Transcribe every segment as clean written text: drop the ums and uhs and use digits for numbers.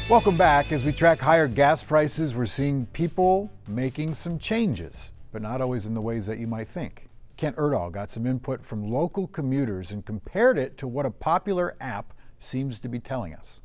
Welcome back. As we track higher gas prices, we're seeing people making some changes, but not always in the ways that you might think. Kent Erdahl got some input from local commuters and compared it to what a popular app seems to be telling us.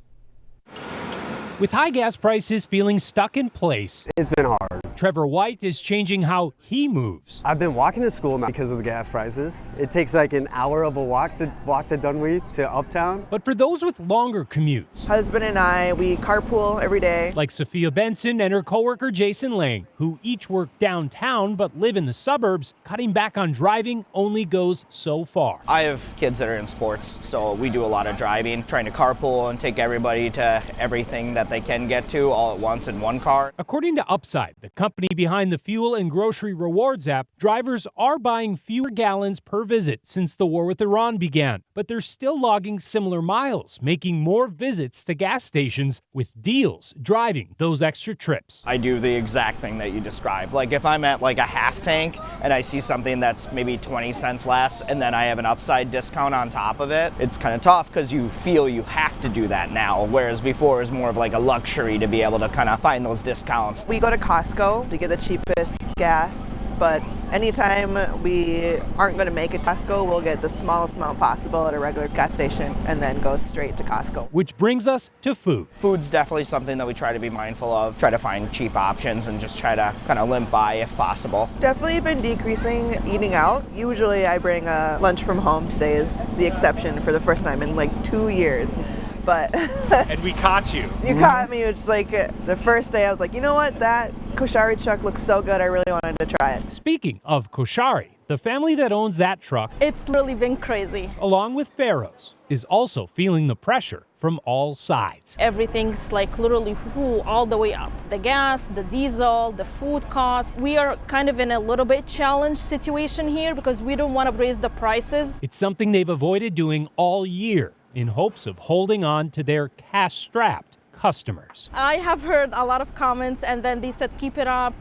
With high gas prices feeling stuck in place, it's been hard. Trevor White is changing how he moves. I've been walking to school now because of the gas prices. It takes like an hour of a walk to Dunwee to Uptown. But for those with longer commutes, husband and I, we carpool every day. Like Sophia Benson and her coworker Jason Lang, who each work downtown but live in the suburbs, cutting back on driving only goes so far. I have kids that are in sports, so we do a lot of driving, trying to carpool and take everybody to everything that they can get to all at once in one car. According to Upside, the company behind the fuel and grocery rewards app, drivers are buying fewer gallons per visit since the war with Iran began, but they're still logging similar miles, making more visits to gas stations with deals driving those extra trips. I do the exact thing that you described. Like if I'm at like a half tank and I see something that's maybe 20 cents less and then I have an Upside discount on top of it, it's kind of tough because you feel you have to do that now, whereas before it was more of like a luxury to be able to kind of find those discounts. We go to Costco to get the cheapest gas, but anytime we aren't going to make it to Costco, we'll get the smallest amount possible at a regular gas station and then go straight to Costco. Which brings us to food. Food's definitely something that we try to be mindful of, try to find cheap options and just try to kind of limp by if possible. Definitely been decreasing eating out. Usually I bring a lunch from home. Today is the exception for the first time in like 2 years. But and we caught you. You caught me. It's like the first day I was like, you know what, that Koshari truck looks so good, I really wanted to try it. Speaking of Koshari, the family that owns that truck, it's really been crazy, along with Pharaoh's, is also feeling the pressure from all sides. Everything's like literally all the way up. The gas, the diesel, the food costs. We are kind of in a little bit challenged situation here because we don't want to raise the prices. It's something they've avoided doing all year, in hopes of holding on to their cash-strapped customers. I have heard a lot of comments and then they said keep it up,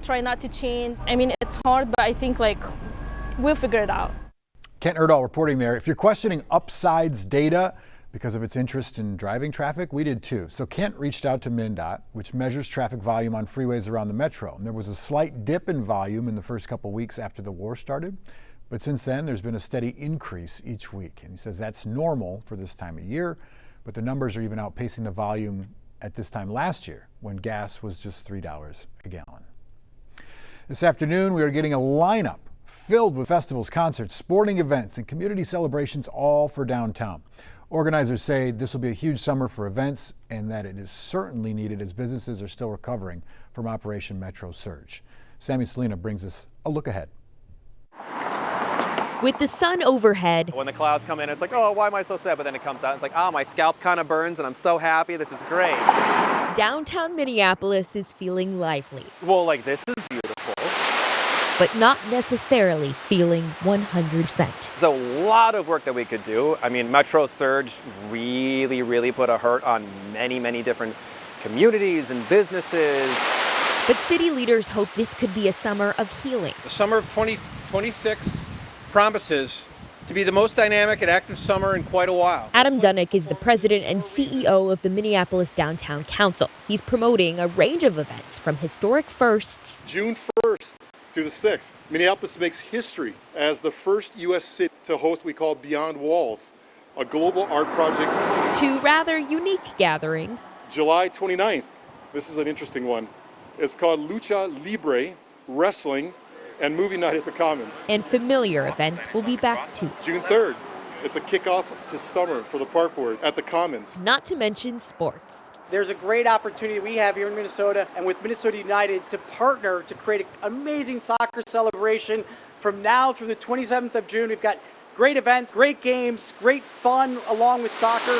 try not to change. I mean, it's hard, but I think like we'll figure it out. Kent Erdahl reporting there. If you're questioning Upside's data because of its interest in driving traffic, we did too. So Kent reached out to MnDOT, which measures traffic volume on freeways around the metro. And there was a slight dip in volume in the first couple weeks after the war started. But since then, there's been a steady increase each week. And he says that's normal for this time of year, but the numbers are even outpacing the volume at this time last year when gas was just $3 a gallon. This afternoon, we are getting a lineup filled with festivals, concerts, sporting events, and community celebrations, all for downtown. Organizers say this will be a huge summer for events and that it is certainly needed as businesses are still recovering from Operation Metro Surge. Sammy Selena brings us a look ahead. With the sun overhead, when the clouds come in, it's like, oh, why am I so sad? But then it comes out, it's like, oh, my scalp kind of burns and I'm so happy. This is great. Downtown Minneapolis is feeling lively. Well, like, this is beautiful. But not necessarily feeling 100%. There's a lot of work that we could do. I mean, Metro Surge really put a hurt on many different communities and businesses. But city leaders hope this could be a summer of healing. The summer of 2026 promises to be the most dynamic and active summer in quite a while. Adam Dunnick is the president and CEO of the Minneapolis Downtown Council. He's promoting a range of events from historic firsts. June 1st through the 6th, Minneapolis makes history as the first U.S. city to host what we call Beyond Walls, a global art project. To rather unique gatherings. July 29th, this is an interesting one. It's called Lucha Libre, Wrestling, and movie night at the Commons. And familiar events will be back too. June 3rd, it's a kickoff to summer for the Park Board at the Commons. Not to mention sports. There's a great opportunity we have here in Minnesota and with Minnesota United to partner to create an amazing soccer celebration from now through the 27th of June. We've got great events, great games, great fun along with soccer.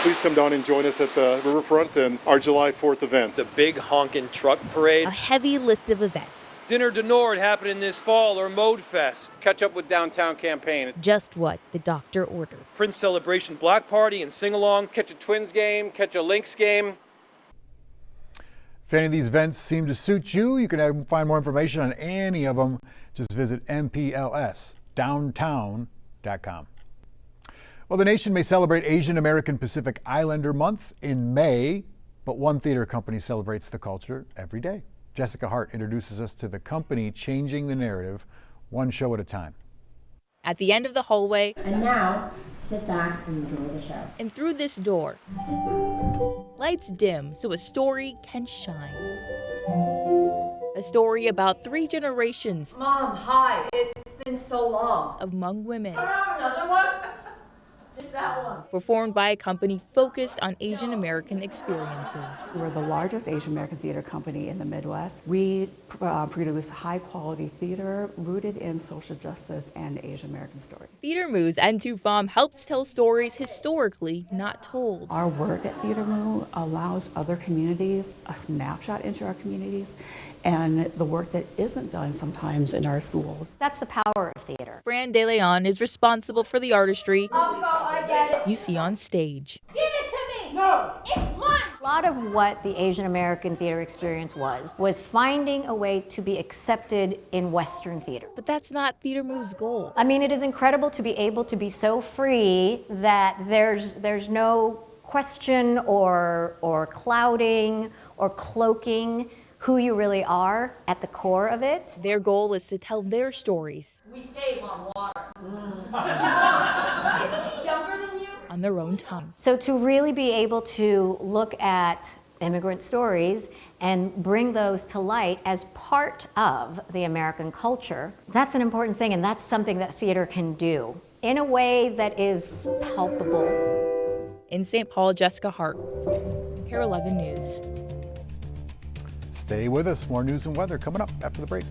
Please come down and join us at the riverfront and our July 4th event. The big honkin' truck parade. A heavy list of events. Dinner de Nord happening this fall, or Mode Fest. Catch up with Downtown Campaign. Just what the doctor ordered. Prince Celebration Block Party and sing-along. Catch a Twins game, catch a Lynx game. If any of these events seem to suit you, you can find more information on any of them. Just visit mplsdowntown.com. Well, the nation may celebrate Asian American Pacific Islander Month in May, But one theater company celebrates the culture every day. Jessica Hart introduces us to the company changing the narrative one show at a time. At the end of the hallway, And now, sit back and enjoy the show. and through this door, lights dim so a story can shine. A story about 3 generations Mom, hi. It's been so long. of Hmong women, Another one? Just that one. performed by a company focused on Asian American experiences. We're the largest Asian American theater company in the Midwest. We produce high quality theater rooted in social justice and Asian American stories. Theater Moves and Tufam helps tell stories historically not told. Our work at Theater Move allows other communities a snapshot into our communities and the work that isn't done sometimes in our schools. That's the power of theater. Fran De Leon is responsible for the artistry I get it. you see on stage. Give it to me! No! It's mine! A lot of what the Asian American theater experience was finding a way to be accepted in Western theater. But that's not Theater Move's goal. I mean, it is incredible to be able to be so free that there's no question or clouding or cloaking who you really are at the core of it. Their goal is to tell their stories. We save on water. Isn't he younger than you? On their own time. So to really be able to look at immigrant stories and bring those to light as part of the American culture, that's an important thing, and that's something that theater can do in a way that is palpable. In St. Paul, Jessica Hart, KARE 11 News. Stay with us. More news and weather coming up after the break.